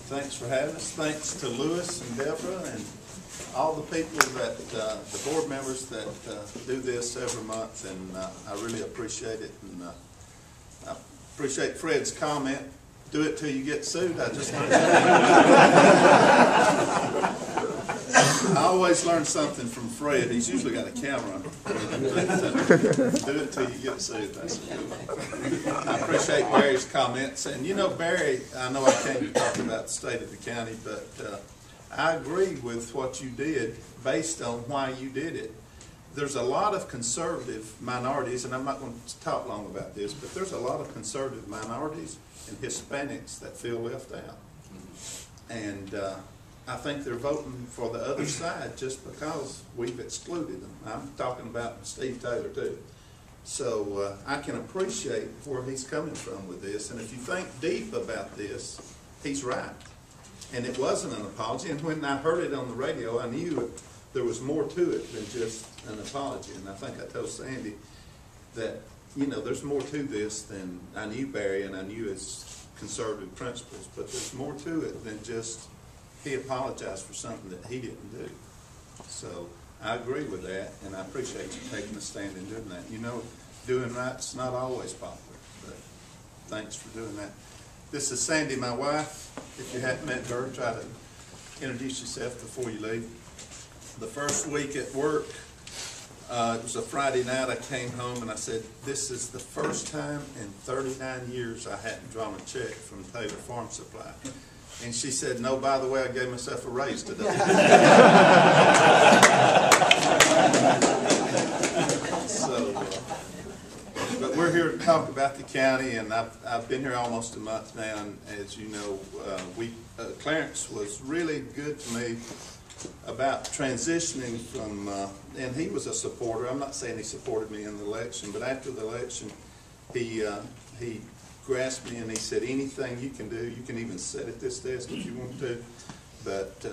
Thanks for having us. Thanks to Lewis and Deborah and all the people that, the board members that do this every month, and I really appreciate it. And I appreciate Fred's comment, do it till you get sued. I always learn something from Fred. He's usually got a camera. Do it till you get sued. That's a good one. I appreciate Barry's comments. And you know, Barry, I know I came to talk about the state of the county, but I agree with what you did based on why you did it. There's a lot of conservative minorities, and I'm not going to talk long about this, but there's a lot of conservative minorities and Hispanics that feel left out. And I think they're voting for the other side just because we've excluded them. I'm talking about Steve Taylor too. So I can appreciate where he's coming from with this. And if you think deep about this, he's right. And it wasn't an apology. And when I heard it on the radio, I knew there was more to it than just an apology. And I think I told Sandy that, you know, there's more to this than I knew Barry and I knew his conservative principles. But there's more to it than just he apologized for something that he didn't do. So I agree with that, and I appreciate you taking a stand and doing that. You know, doing right's not always popular, but thanks for doing that. This is Sandy, my wife. If you hadn't met her, try to introduce yourself before you leave. The first week at work, it was a Friday night, I came home and I said, this is the first time in 39 years I hadn't drawn a check from Taylor Farm Supply. And she said, no, by the way, I gave myself a raise today. But we're here to talk about the county, and I've been here almost a month now, and as you know, Clarence was really good to me about transitioning from, and he was a supporter. I'm not saying he supported me in the election, but after the election, he grasped me and he said, anything you can do, you can even sit at this desk if you want to, but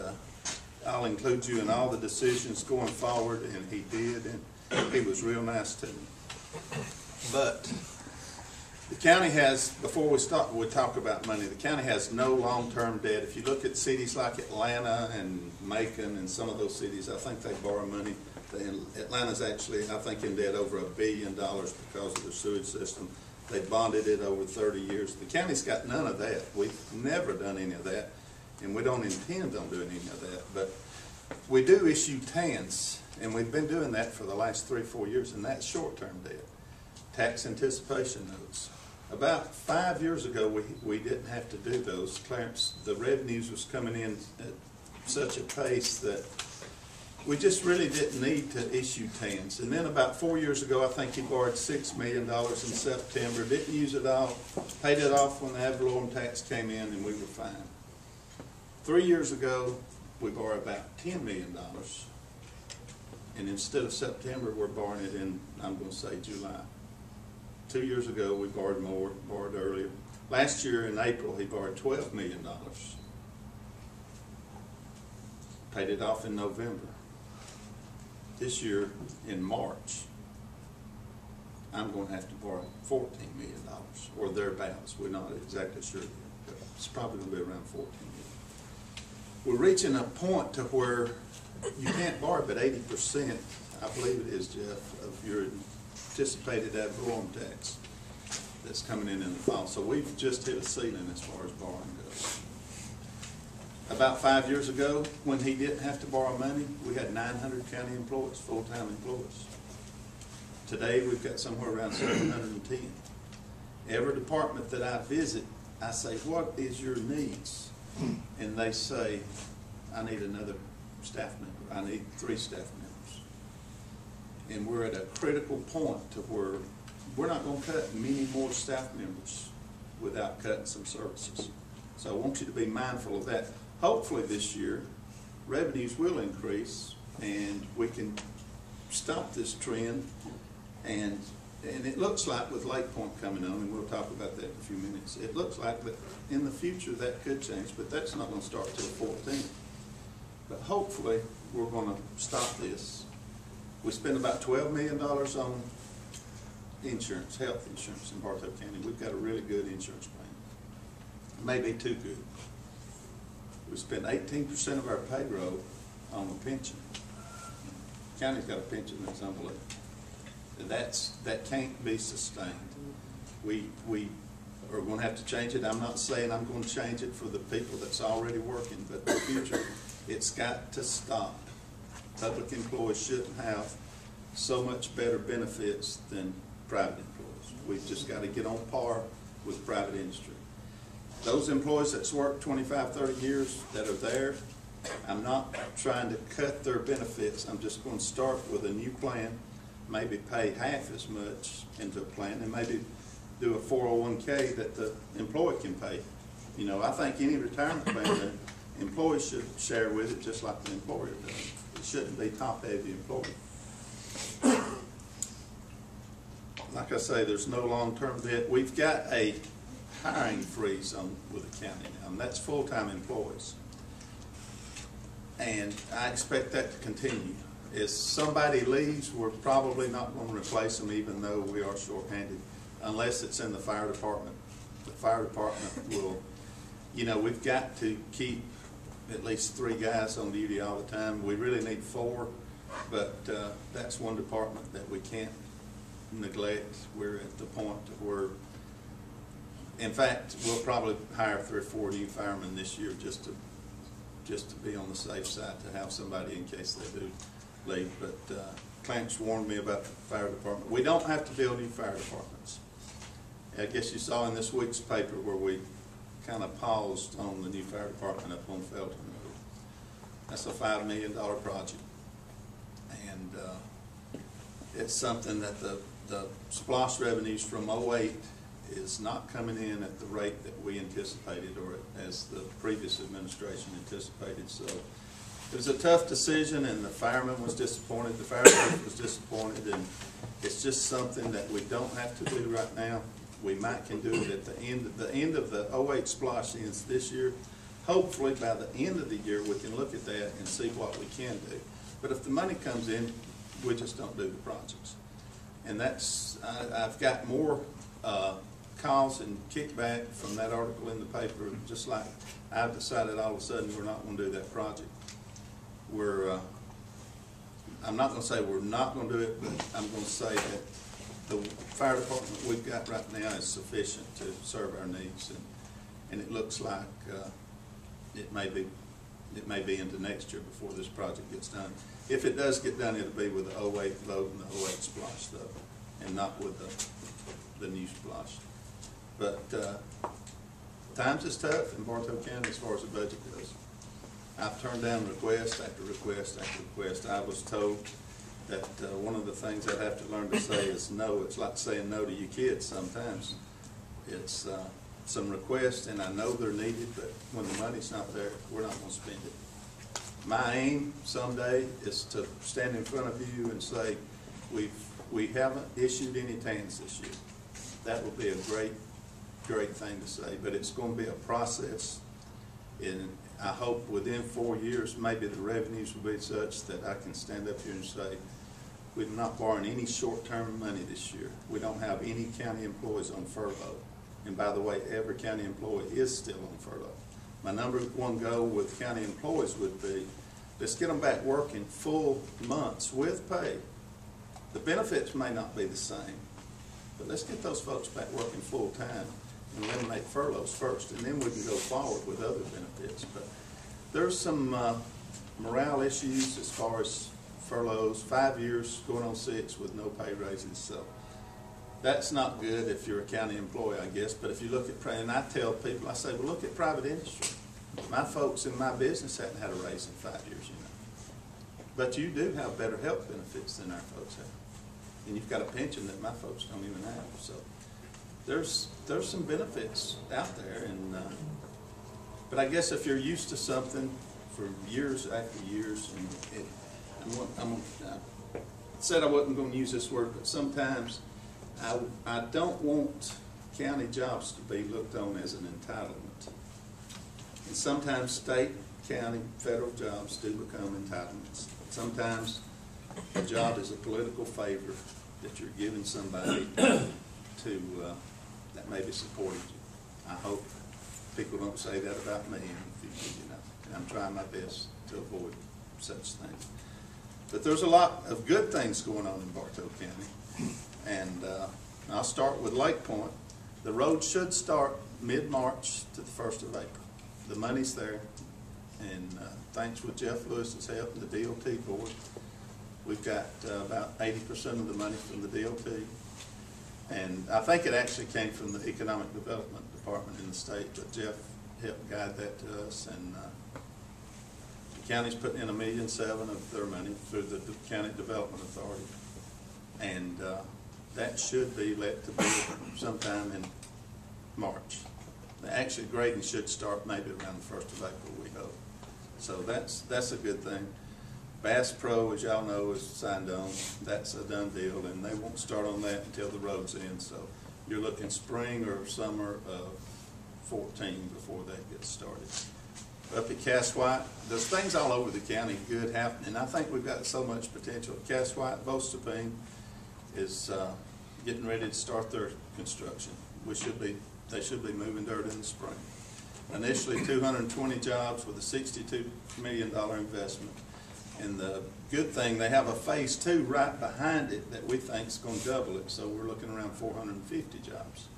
I'll include you in all the decisions going forward, and he did, and he was real nice to me. But the county has, before we talk about money, the county has no long-term debt. If you look at cities like Atlanta and Macon and some of those cities, I think they borrow money. Atlanta's actually, I think, in debt over $1 billion because of their sewage system. They bonded it over 30 years. The county's got none of that. We've never done any of that, and we don't intend on doing any of that. But we do issue TANs, and we've been doing that for the last 3 or 4 years, and that's short-term debt. Tax anticipation notes. About 5 years ago, we didn't have to do those. Clarence, the revenues was coming in at such a pace that we just really didn't need to issue TANs. And then about 4 years ago, I think he borrowed $6 million in September, didn't use it all, paid it off when the ad valorem tax came in, and we were fine. 3 years ago, we borrowed about $10 million. And instead of September, we're borrowing it in, I'm going to say, July. 2 years ago, we borrowed more, borrowed earlier. Last year in April, he borrowed $12 million. Paid it off in November. This year, in March, I'm going to have to borrow $14 million, or thereabouts. We're not exactly sure yet, but it's probably going to be around $14 million. We're reaching a point to where you can't borrow but 80%, I believe it is, Jeff, of your anticipated ad valorem tax that's coming in the fall. So we've just hit a ceiling as far as borrowing goes. About 5 years ago, when he didn't have to borrow money, we had 900 county employees, full-time employees. Today, we've got somewhere around 710. Every department that I visit, I say, what is your needs? And they say, I need another staff member. I need 3 staff members. And we're at a critical point to where we're not going to cut many more staff members without cutting some services. So I want you to be mindful of that. Hopefully this year, revenues will increase and we can stop this trend. And it looks like with Lake Point coming on, and we'll talk about that in a few minutes, it looks like that in the future that could change, but that's not going to start till 14th. But hopefully we're going to stop this. We spend about $12 million on insurance, health insurance in Bartow County. We've got a really good insurance plan. Maybe too good. We spend 18% of our payroll on a pension. County's got a pension that's unbelievable. And that can't be sustained. We are going to have to change it. I'm not saying I'm going to change it for the people that's already working, but in the future, it's got to stop. Public employees shouldn't have so much better benefits than private employees. We've just got to get on par with private industry. Those employees that's worked 25, 30 years that are there, I'm not trying to cut their benefits. I'm just going to start with a new plan, maybe pay half as much into a plan, and maybe do a 401k that the employee can pay. You know, I think any retirement plan the employees should share with it just like the employer does. It shouldn't be top-heavy employee. Like I say, there's no long-term debt. We've got a hiring freeze with the county now, and that's full-time employees. And I expect that to continue. If somebody leaves, we're probably not going to replace them, even though we are short-handed, unless it's in the fire department. The fire department will, you know, we've got to keep at least 3 guys on duty all the time. We really need 4, but that's one department that we can't neglect. We're at the point where, in fact, we'll probably hire 3 or 4 new firemen this year just to be on the safe side, to have somebody in case they do leave. But Clarence warned me about the fire department. We don't have to build new fire departments. I guess you saw in this week's paper where we kind of paused on the new fire department up on Felton Road. That's a $5 million project, and it's something that the SPLOST revenues from 08 is not coming in at the rate that we anticipated, or as the previous administration anticipated. So it was a tough decision, and the fireman was disappointed, the fire chief was disappointed, and it's just something that we don't have to do right now. We might can do it at the end of the 08 SPLOST ends this year. Hopefully by the end of the year we can look at that and see what we can do. But if the money comes in, we just don't do the projects. And that's, I've got more calls and kickback from that article in the paper, just like I've decided all of a sudden we're not going to do that project. We're, I'm not going to say we're not going to do it, but I'm going to say that the fire department we've got right now is sufficient to serve our needs, and it looks like it may be into next year before this project gets done. If it does get done, it'll be with the 08 vote and the 08 SPLOST though, and not with the new SPLOST. But times is tough in Bartow County as far as the budget goes. I've turned down request after request after request. I was told that one of the things I'd have to learn to say is no. It's like saying no to your kids sometimes. It's some requests, and I know they're needed, but when the money's not there, we're not going to spend it. My aim someday is to stand in front of you and say, we haven't issued any TANs this year. That would be a great thing to say, but it's going to be a process, and I hope within 4 years, maybe the revenues will be such that I can stand up here and say, we're not borrowing any short-term money this year. We don't have any county employees on furlough. And by the way, every county employee is still on furlough. My number one goal with county employees would be, let's get them back working full months with pay. The benefits may not be the same, but let's get those folks back working full time and eliminate furloughs first, and then we can go forward with other benefits. But there's some morale issues as far as furloughs, 5 years going on 6 with no pay raises. So that's not good if you're a county employee, I guess. But if you look at, and I tell people, I say, well, look at private industry. My folks in my business hadn't had a raise in 5 years, you know. But you do have better health benefits than our folks have. And you've got a pension that my folks don't even have. So there's some benefits out there, and but I guess if you're used to something for years after years, and I said I wasn't going to use this word, but sometimes I don't want county jobs to be looked on as an entitlement. And sometimes state, county, federal jobs do become entitlements. Sometimes a job is a political favor that you're giving somebody to that maybe supported you. I hope people don't say that about me in the future, you know. and I'm trying my best to avoid such things. But there's a lot of good things going on in Bartow County, and I'll start with Lake Point. The road should start mid-March to the 1st of April. The money's there, and thanks with Jeff Lewis's help and the DOT board, we've got about 80% of the money from the DOT, and I think it actually came from the Economic Development Department in the state, but Jeff helped guide that to us, and the county's putting in $1.7 million of their money through the County Development Authority, and that should be let to build sometime in March. Actually, grading should start maybe around the 1st of April, we hope. So that's a good thing. Bass Pro, as y'all know, is signed on. That's a done deal, and they won't start on that until the road's in. So you're looking spring or summer of 14 before that gets started. Up at Cass White, there's things all over the county good happening. I think we've got so much potential. Cass White, Vostapine is getting ready to start their construction. They should be moving dirt in the spring. Initially 220 jobs with a $62 million investment. And the good thing, they have a phase 2 right behind it that we think is going to double it. So we're looking around 450 jobs.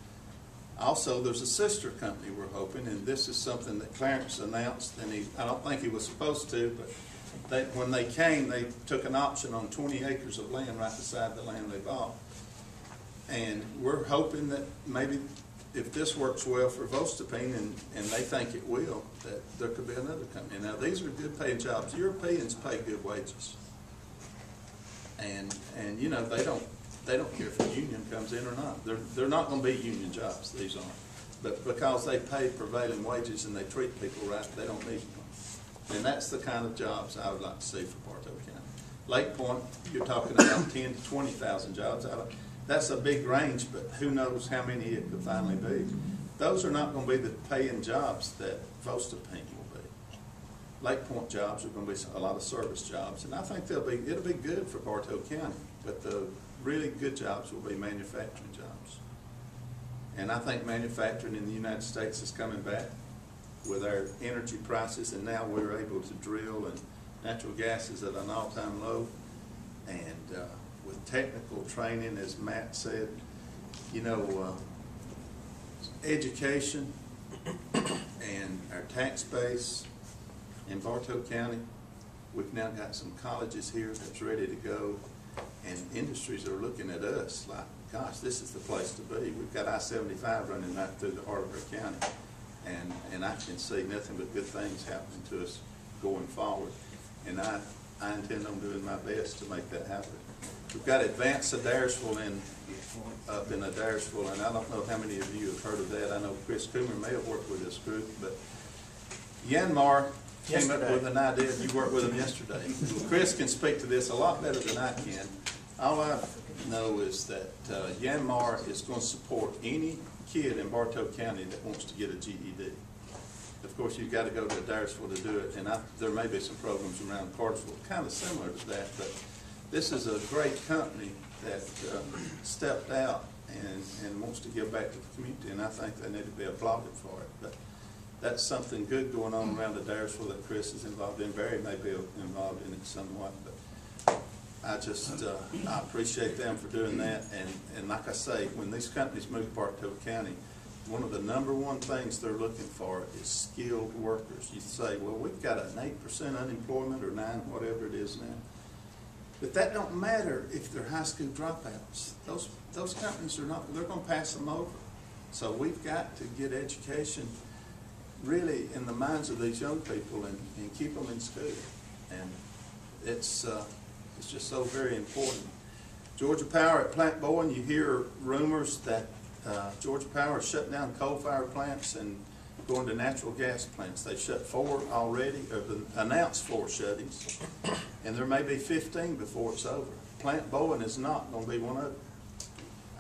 Also, there's a sister company we're hoping, and this is something that Clarence announced, and I don't think he was supposed to, but when they came, they took an option on 20 acres of land right beside the land they bought. And we're hoping that maybe if this works well for Vostapine, and they think it will, that there could be another company. Now, these are good paying jobs. Europeans pay good wages. And you know, they don't care if a union comes in or not. They're not going to be union jobs, these aren't. But because they pay prevailing wages and they treat people right, they don't need them. And that's the kind of jobs I would like to see for Bartow County. Lake Point, you're talking about 10 to 20,000 jobs. That's a big range, but who knows how many it could finally be. Those are not going to be the paying jobs that Vostapine will be. Lake Point jobs are going to be a lot of service jobs, and I think it'll be good for Bartow County, but the really good jobs will be manufacturing jobs. And I think manufacturing in the United States is coming back with our energy prices, and now we're able to drill, and natural gas is at an all-time low. And with technical training, as Matt said, you know, education and our tax base in Bartow County, we've now got some colleges here that's ready to go, and industries are looking at us like, gosh, this is the place to be. We've got I-75 running right through the heart of our county, and I can see nothing but good things happening to us going forward, and I intend on doing my best to make that happen. We've got Advance Adairsville up in Adairsville, and I don't know how many of you have heard of that. I know Chris Coomer may have worked with this group, but Yanmar came up with an idea. You worked with him yesterday. Chris can speak to this a lot better than I can. All I know is that Yanmar is going to support any kid in Bartow County that wants to get a GED. Of course, you've got to go to Adairsville to do it, and there may be some programs around Cartersville kind of similar to that, but this is a great company that stepped out and wants to give back to the community, and I think they need to be applauded for it. But that's something good going on around Adairsville that Chris is involved in. Barry may be involved in it somewhat, but I appreciate them for doing that. And like I say, when these companies move to Bartow County, one of the #1 things they're looking for is skilled workers. You say, well, we've got an 8% unemployment or 9%, whatever it is now. But that don't matter if they're high school dropouts. Those companies are not, they're going to pass them over. So we've got to get education really in the minds of these young people and keep them in school. And it's just so very important. Georgia Power at Plant Bowen, you hear rumors that Georgia Power is shutting down coal-fired plants and going to natural gas plants. They shut 4 already, or announced 4 shuttings, and there may be 15 before it's over. Plant Bowen is not going to be one of them.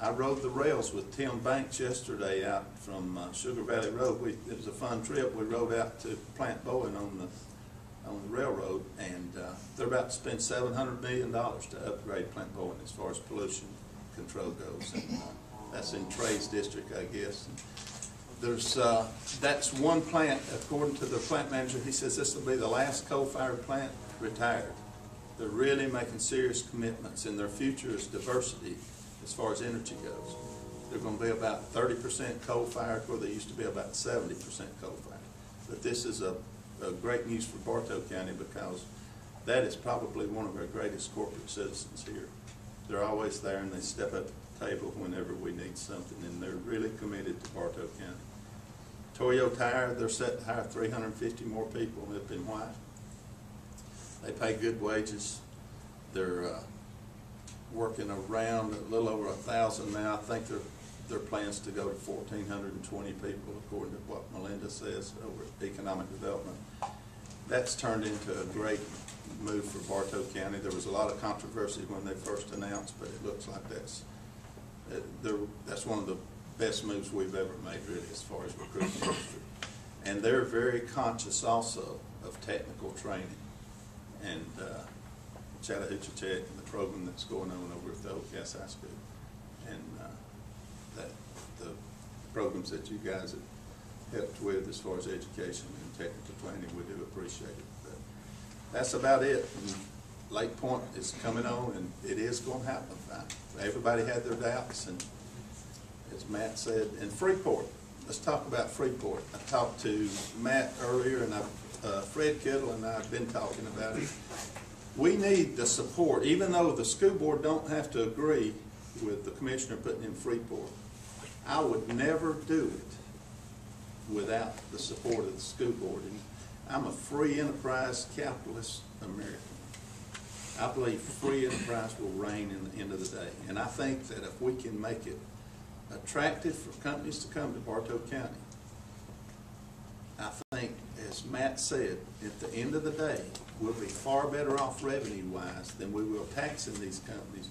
I rode the rails with Tim Banks yesterday out from Sugar Valley Road. It was a fun trip. We rode out to Plant Bowen on the railroad, and they're about to spend $700 million to upgrade Plant Bowen as far as pollution control goes. And, that's in Trey's district, I guess. there's, that's one plant, according to the plant manager, he says this will be the last coal-fired plant retired. They're really making serious commitments, and their future is diversity as far as energy goes. They're going to be about 30% coal-fired, where they used to be about 70% coal-fired. But this is a great news for Bartow County, because that is probably one of our greatest corporate citizens here. They're always there, and they step up to the table whenever we need something, and they're really committed to Bartow County. Toyo Tire, they're set to hire 350 more people up in White. They pay good wages. They're working around a little over 1,000 now. I think their plans to go to 1,420 people, according to what Melinda says over at Economic Development. That's turned into a great move for Bartow County. There was a lot of controversy when they first announced, but it looks like that's one of the best moves we've ever made, really, as far as recruiting industry. And they're very conscious also of technical training. And Chattahoochee Tech and the program that's going on over at the Old Cass High School, and the programs that you guys have helped with as far as education and technical training, we do appreciate it. But that's about it. And Lake Point is coming on, and it is going to happen. Everybody had their doubts, and as Matt said, and Freeport. Let's talk about Freeport. I talked to Matt earlier, and Fred Kittle and I have been talking about it. We need the support, even though the school board don't have to agree with the commissioner putting in Freeport. I would never do it without the support of the school board. And I'm a free enterprise capitalist American. I believe free enterprise will reign in the end of the day. And I think that if we can make it attractive for companies to come to Bartow County, I think, as Matt said, at the end of the day, we'll be far better off revenue-wise than we will taxing these companies,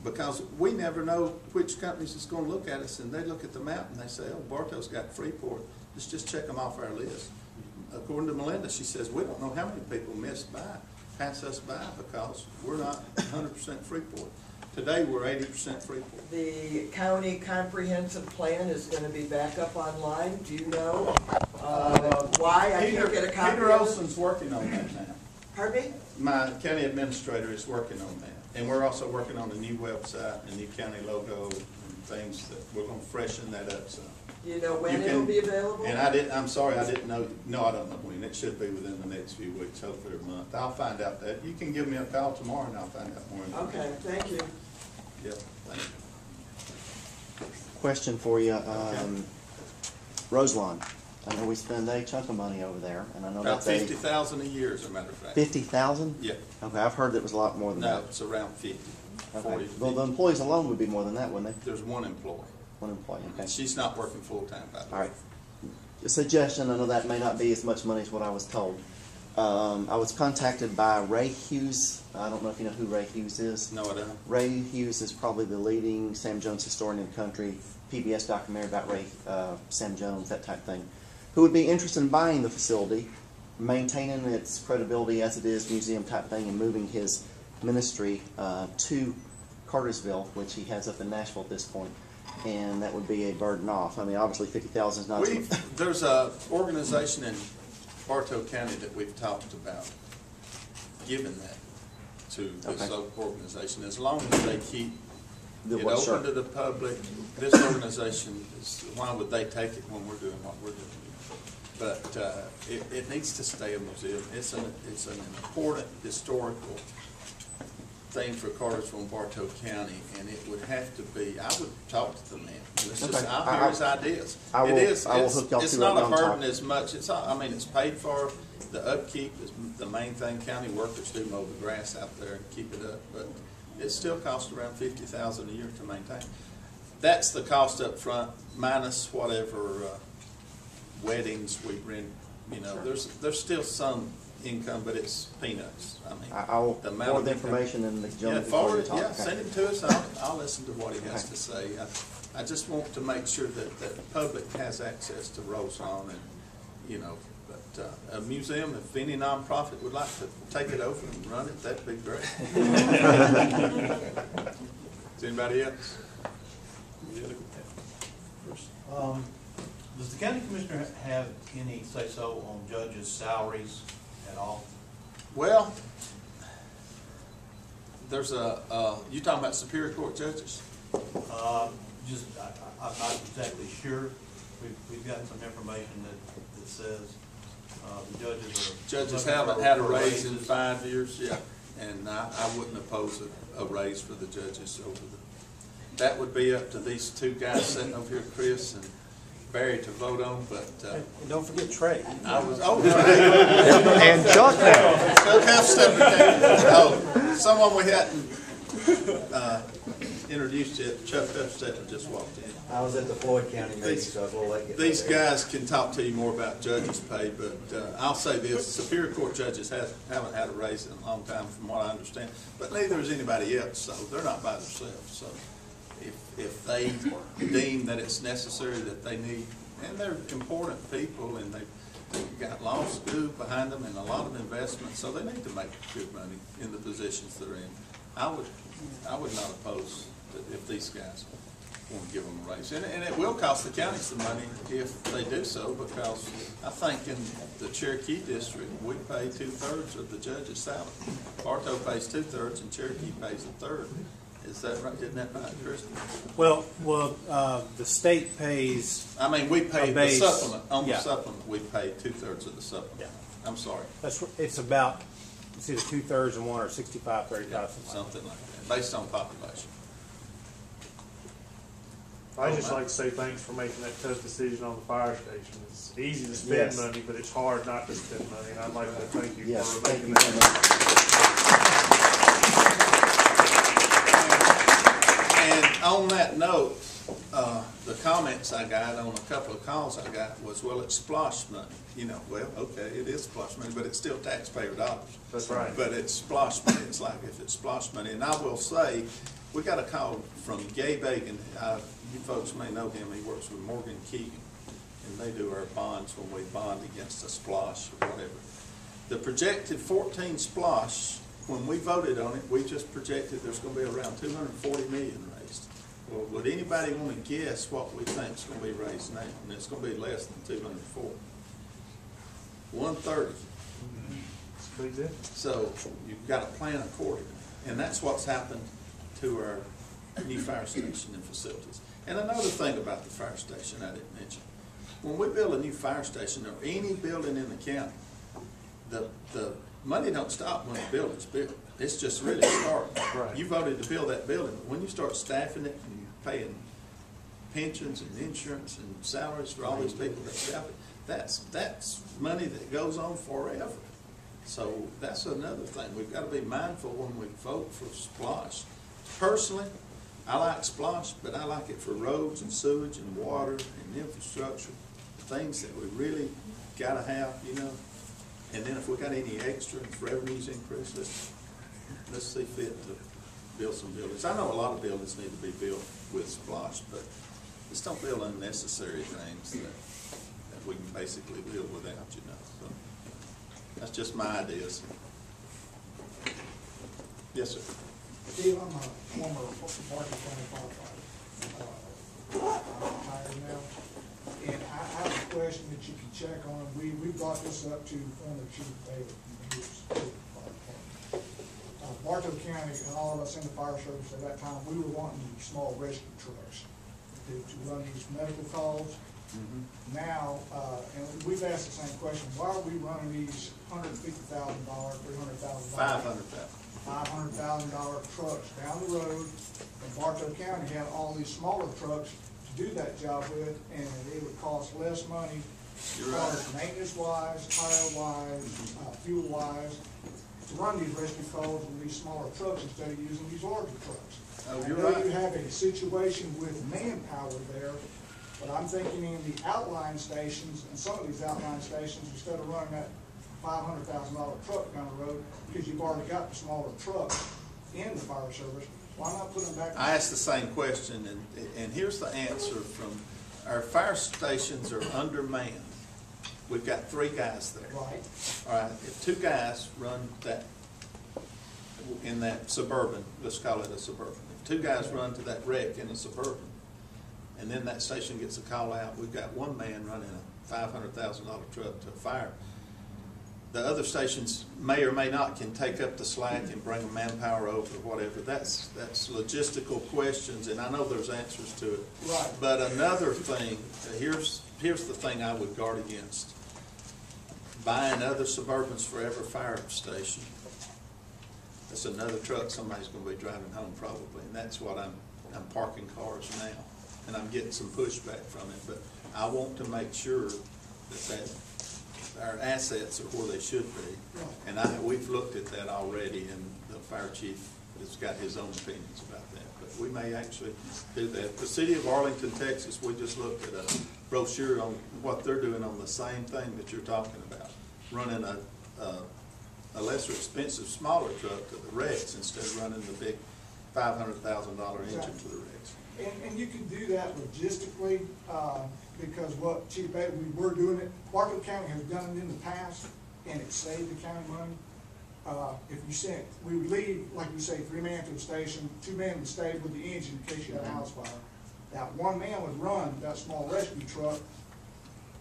because we never know which companies is going to look at us, and they look at the map and they say, oh, Bartow's got Freeport, let's just check them off our list. According to Melinda, she says, we don't know how many people pass us by because we're not 100% Freeport. Today, we're 80% Freeport. The county comprehensive plan is going to be back up online. Do you know why I can't get a copy Peter of it? Olson's working on that now. Pardon me? My county administrator is working on that. And we're also working on a new website, a new county logo, and things that we're going to freshen that up some. Do you know when it'll be available? And I'm sorry, I didn't know. No, I don't know when. It should be within the next few weeks, hopefully a month. I'll find out that. You can give me a call tomorrow and I'll find out more. Okay, thank you. Yep, thank you. Question for you, Roselawn. I know we spend a chunk of money over there, and I know About that's $50,000 a year, as a matter of fact. 50,000. Yeah. Okay, I've heard it was a lot more than No, that. it's around 50. Okay. 40 to Well, the 50. employees alone would be more than that, wouldn't they? There's one employee. One employee. Okay. And she's not working full time, by the way. All right. A suggestion. I know that may not be as much money as what I was told. I was contacted by Ray Hughes. I don't know if you know who Ray Hughes is. No, I don't. Ray Hughes is probably the leading Sam Jones historian in the country. PBS documentary about Sam Jones, that type thing. Who would be interested in buying the facility, maintaining its credibility as it is, museum type thing, and moving his ministry to Cartersville, which he has up in Nashville at this point, and that would be a burden off. I mean, obviously 50,000 is not. There's a organization in Bartow County that we've talked about giving that to this organization, as long as they keep it open to the public. This organization is, why would they take it when we're doing what we're doing? But it needs to stay a museum. It's an important historical thing for Cartersville and Bartow County, and it would have to be. I would talk to the man. It's just, I'll hear his ideas. It's not a burden as much. I mean, it's paid for. The upkeep is the main thing. County workers do mow the grass out there and keep it up, but it still costs around $50,000 a year to maintain. That's the cost up front, minus whatever weddings we rent. You know, there's still some income, but it's peanuts. I mean, I'll forward the information and the gentleman. Send it to us. I'll listen to what he has to say. I just want to make sure that the public has access to Roselawn, and you know, but a museum, if any nonprofit would like to take it over and run it, that'd be great. Is anybody else? Does the county commissioner have any say-so on judges' salaries at all? Well, there's you talking about Superior Court judges? I'm not exactly sure. We've gotten some information that says the judges are. Judges haven't had a raise in 5 years, yeah, and I wouldn't oppose a raise for the judges over that would be up to these two guys sitting over here, Chris and Barry, to vote on, but, And don't forget Trey. I was, And Chuck now. Chuck Heffstetter came, oh, someone we hadn't, introduced yet, Chuck Heffstetter just walked in. I was at the Floyd County meeting, so I was a little late getting These there. guys can talk to you more about judges' pay, but I'll say this, Superior Court judges haven't had a raise in a long time from what I understand, but neither has anybody else, so they're not by themselves. So if they deem that it's necessary that they need, and they're important people, and they've got law school behind them and a lot of investment, so they need to make good money in the positions they're in. I would not oppose if these guys want to give them a raise. And it will cost the county some money if they do so, because I think in the Cherokee district, we pay 2/3 of the judge's salary. Bartow pays 2/3 and Cherokee pays 1/3. Is that right? Isn't that right, Kristen? Well, the state pays. I mean, we pay A the base. supplement. On the Yeah. supplement, we pay 2/3 of the supplement. Yeah. I'm sorry. It's about, it's either 2/3 and one or 65, 35, Something like that, based on population. I'd just like to say thanks for making that tough decision on the fire station. It's easy to spend Yes. money, but it's hard not to spend money, and I'd like to thank you Yes, for thank making you so that. much. And on that note, the comments I got on a couple of calls I got was, well, it's splosh money. You know, well, okay, it is splosh money, but it's still taxpayer dollars. That's right. But it's splosh money. It's like if it's splosh money. And I will say, we got a call from Gabe Egan. You folks may know him. He works with Morgan Keegan, and they do our bonds when we bond against a splosh or whatever. The projected 14 splosh, when we voted on it, we just projected there's going to be around 240 million raised. Well, would anybody want to guess what we think is going to be raised now? And it's going to be less than 240. 130. It's a big difference. So you've got to plan accordingly. And that's what's happened to our new fire station and facilities. And another thing about the fire station I didn't mention. When we build a new fire station or any building in the county, the money don't stop when the building's built. It's just really starting. Right. You voted to build that building. When you start staffing it and paying pensions and insurance and salaries for all these people that staff it, that's money that goes on forever. So that's another thing. We've got to be mindful when we vote for splosh. Personally, I like splosh, but I like it for roads and sewage and water and infrastructure, things that we really got to have, you know. And then if we got any extra, if revenues increase, let's see fit to build some buildings. I know a lot of buildings need to be built with splosh, but just don't build unnecessary things that we can basically live without, you know. So that's just my ideas. Yes, sir. Steve, I'm a former Bartow County firefighter. I'm retired now. And I have a question that you can check on. We brought this up to former Chief Bailey. Bartow County and all of us in the fire service at that time, we were wanting small rescue trucks to run these medical calls. Now, and we've asked the same question, why are we running these $150,000, $300,000, $500,000 trucks down the road? And Bartow County had all these smaller trucks to do that job with, and it would cost less money as far as maintenance-wise, tire-wise, fuel-wise, to run these rescue calls with these smaller trucks instead of using these larger trucks. Oh, I you're know right. you have a situation with manpower there, but I'm thinking in the outline stations, and some of these outline stations, instead of running that $500,000 truck down the road, because you've already got the smaller truck in the fire service, why not put them back? I asked the same question, and here's the answer from our fire stations are undermanned. We've got 3 guys there. Right. All right, if 2 guys run that, in that Suburban, let's call it a Suburban. If 2 guys run to that wreck in a Suburban, and and then that station gets a call out, we've got one man running a $500,000 truck to a fire. The other stations may or may not can take up the slack and bring a manpower over or whatever. That's logistical questions, and I know there's answers to it. Right. But another thing, here's the thing I would guard against. Buying other Suburbans for every fire station. That's another truck somebody's going to be driving home probably, and that's what I'm parking cars now, and I'm getting some pushback from it. But I want to make sure that our assets are where they should be, and we've looked at that already, and the fire chief has got his own opinions about that. But we may actually do that. The city of Arlington, Texas, we just looked at a brochure on what they're doing on the same thing that you're talking about, running a lesser expensive, smaller truck to the Rex instead of running the big $500,000 engine to the Rex. And you can do that logistically, because what Chief Bailey, we were doing it, Bartow County has done it in the past, and it saved the county money. If you sent, we would leave, like you say, 3 men to the station, 2 men would stay with the engine in case you had a house fire. That 1 man would run that small rescue truck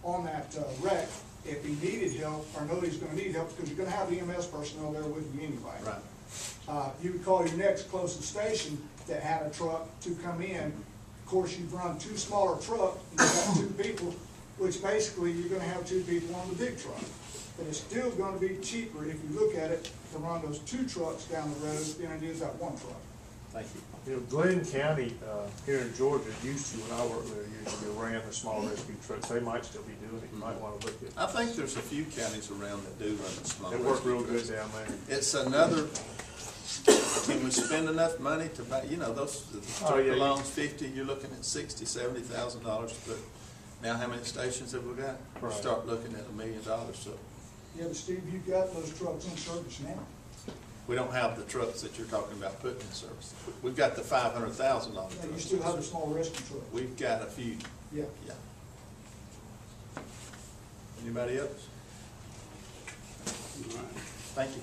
on that wreck if he needed help, or know he's gonna need help, because you're gonna have the EMS personnel there with you anyway. Right. You would call your next closest station that had a truck to come in. Of course, you've run 2 smaller trucks, and you've got 2 people, which basically you're gonna have 2 people on the big truck. But it's still gonna be cheaper, if you look at it, to run those 2 trucks down the road than it is that 1 truck. Thank you. You know, Glenn County, here in Georgia, used to, when I worked there, usually ran the small rescue trucks. They might still be doing it. You might want to look at it. I think there's a few counties around that do run the small. They work rescue real good trucks. down there. It's another, can we spend enough money to buy, those, the truck yeah, belongs 50, you're looking at $60,000, $70,000 to put. Now, how many stations have we got? We'll Right. start looking at $1 million, so. Yeah, but Steve, you've got those trucks in service now. We don't have the trucks that you're talking about putting in service. We've got the $500,000 Yeah, you trucks. still have the small rescue truck. We've got a few, Yeah. yeah. Anybody else? Thank you.